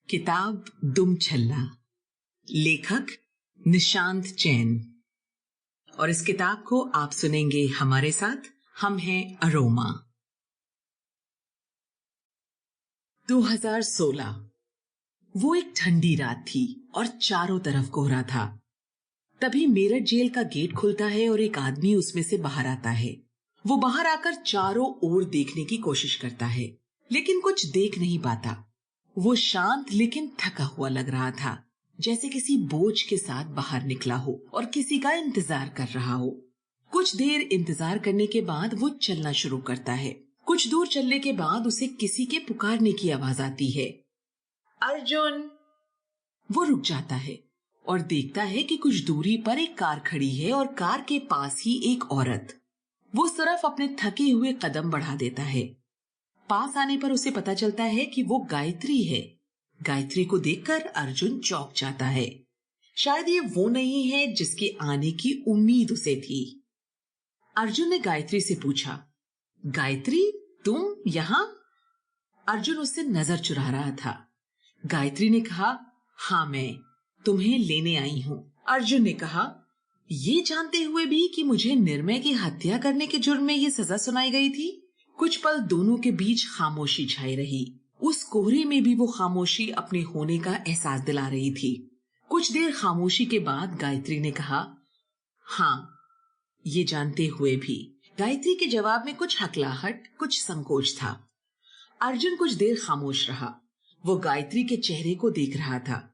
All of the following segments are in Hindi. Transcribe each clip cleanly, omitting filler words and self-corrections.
किताब दुम छल्ला, लेखक निशांत जैन। और इस किताब को आप सुनेंगे हमारे साथ। हम हैं अरोमा। 2016 वो एक ठंडी रात थी और चारों तरफ कोहरा था। तभी मेरठ जेल का गेट खुलता है और एक आदमी उसमें से बाहर आता है। वो बाहर आकर चारों ओर देखने की कोशिश करता है, लेकिन कुछ देख नहीं पाता। वो शांत लेकिन थका हुआ लग रहा था, जैसे किसी बोझ के साथ बाहर निकला हो और किसी का इंतजार कर रहा हो। कुछ देर इंतजार करने के बाद वो चलना शुरू करता है। कुछ दूर चलने के बाद उसे किसी के पुकारने की आवाज आती है, अर्जुन। वो रुक जाता है और देखता है कि कुछ दूरी पर एक कार खड़ी है और कार के पास ही एक औरत। वो उस तरफ अपने थके हुए कदम बढ़ा देता है। पास आने पर उसे पता चलता है कि वो गायत्री है। गायत्री को देखकर अर्जुन चौंक जाता है। शायद ये वो नहीं है जिसके आने की उम्मीद उसे थी। अर्जुन ने गायत्री से पूछा, गायत्री तुम यहाँ? अर्जुन उससे नजर चुरा रहा था। गायत्री ने कहा, हाँ मैं तुम्हें लेने आई हूँ। अर्जुन ने कहा, ये जानते हुए भी कि मुझे निर्मय की हत्या करने के जुर्म में ये सजा सुनाई गई थी। कुछ पल दोनों के बीच खामोशी छाई रही। उस कोहरे में भी वो खामोशी अपने होने का एहसास दिला रही थी। कुछ देर खामोशी के बाद गायत्री ने कहा, हाँ ये जानते हुए भी। गायत्री के जवाब में कुछ हकलाहट, कुछ संकोच था। अर्जुन कुछ देर खामोश रहा। वो गायत्री के चेहरे को देख रहा था।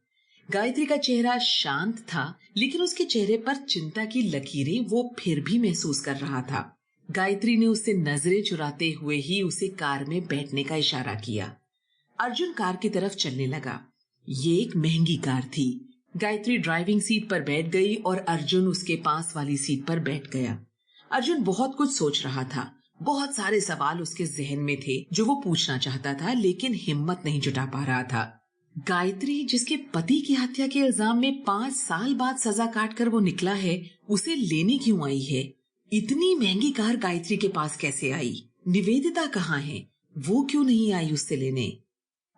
गायत्री का चेहरा शांत था, लेकिन उसके चेहरे पर चिंता की लकीरें वो फिर भी महसूस कर रहा था। गायत्री ने उससे नजरें चुराते हुए ही उसे कार में बैठने का इशारा किया। अर्जुन कार की तरफ चलने लगा। ये एक महंगी कार थी। गायत्री ड्राइविंग सीट पर बैठ गई और अर्जुन उसके पास वाली सीट पर बैठ गया। अर्जुन बहुत कुछ सोच रहा था। बहुत सारे सवाल उसके जहन में थे जो वो पूछना चाहता था, लेकिन हिम्मत नहीं जुटा पा रहा था। गायत्री, जिसके पति की हत्या के इल्जाम में 5 साल बाद सजा काटकर वो निकला है, उसे लेने क्यों आई है? इतनी महंगी कार गायत्री के पास कैसे आई? निवेदिता कहाँ है? वो क्यों नहीं आई उससे लेने?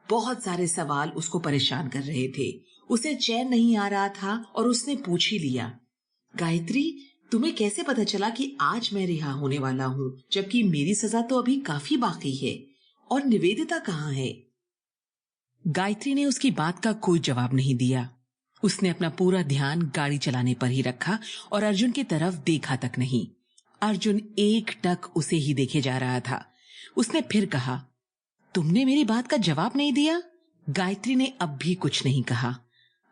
बहुत सारे सवाल उसको परेशान कर रहे थे। उसे चैन नहीं आ रहा था और उसने पूछ ही लिया, गायत्री तुम्हें कैसे पता चला कि आज मैं रिहा होने वाला हूँ, जबकि मेरी सजा तो अभी काफी बाकी है? और निवेदिता कहाँ है? गायत्री ने उसकी बात का कोई जवाब नहीं दिया। उसने अपना पूरा ध्यान गाड़ी चलाने पर ही रखा और अर्जुन की तरफ देखा तक नहीं। अर्जुन एकटक उसे ही देखे जा रहा था। उसने फिर कहा, तुमने मेरी बात का जवाब नहीं दिया? गायत्री ने अब भी कुछ नहीं कहा।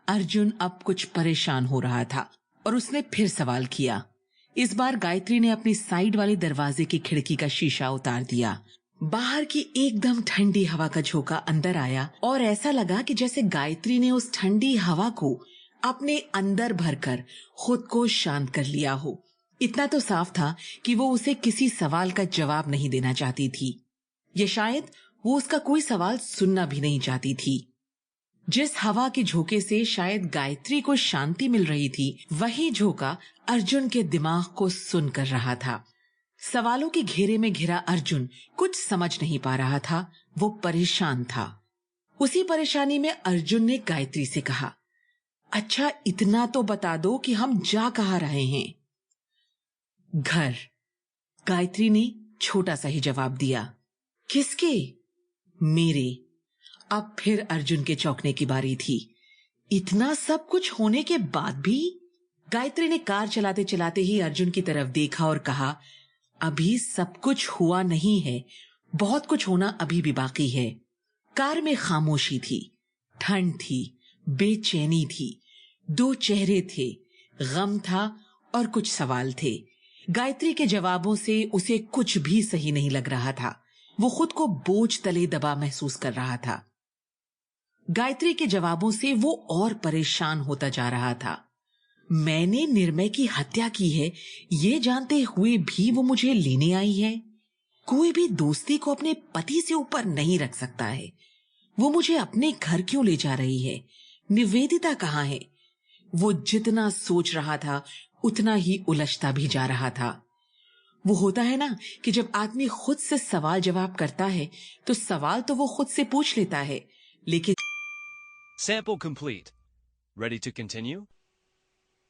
अर्जुन अब कुछ परेशान हो रहा था और उसने फिर सवाल किया। इस बार गायत्री ने अपनी साइड वाले दरवाजे की खिड़की का शीशा उतार दिया। बाहर की एकदम ठंडी हवा का झोंका अंदर आया और ऐसा लगा कि जैसे गायत्री ने उस ठंडी हवा को अपने अंदर भरकर खुद को शांत कर लिया हो। इतना तो साफ था कि वो उसे किसी सवाल का जवाब नहीं देना चाहती थी, या शायद वो उसका कोई सवाल सुनना भी नहीं चाहती थी। जिस हवा के झोंके से शायद गायत्री को शांति मिल रही थी, वही झोंका अर्जुन के दिमाग को सुन कर रहा था। सवालों के घेरे में घिरा अर्जुन कुछ समझ नहीं पा रहा था। वो परेशान था। उसी परेशानी में अर्जुन ने गायत्री से कहा, अच्छा इतना तो बता दो कि हम जा कहाँ रहे हैं? घर। गायत्री ने छोटा सा ही जवाब दिया। किसके? मेरे। अब फिर अर्जुन के चौंकने की बारी थी। इतना सब कुछ होने के बाद भी? गायत्री ने कार चलाते चलाते ही अर्जुन की तरफ देखा और कहा, अभी सब कुछ हुआ नहीं है, बहुत कुछ होना अभी भी बाकी है। कार में खामोशी थी, ठंड थी, बेचैनी थी, 2 चेहरे थे, गम था और कुछ सवाल थे। गायत्री के जवाबों से उसे कुछ भी सही नहीं लग रहा था। वो खुद को बोझ तले दबा महसूस कर रहा था। गायत्री के जवाबों से वो और परेशान होता जा रहा था। मैंने निर्मय की हत्या की है, ये जानते हुए भी वो मुझे लेने आई है। कोई भी दोस्ती को अपने पति से ऊपर नहीं रख सकता है। वो मुझे अपने घर क्यों ले जा रही है? निवेदिता कहाँ है? वो जितना सोच रहा था उतना ही उलझता भी जा रहा था। वो होता है ना कि जब आदमी खुद से सवाल जवाब करता है तो सवाल तो वो खुद से पूछ लेता है, लेकिन Sample complete. Ready to continue?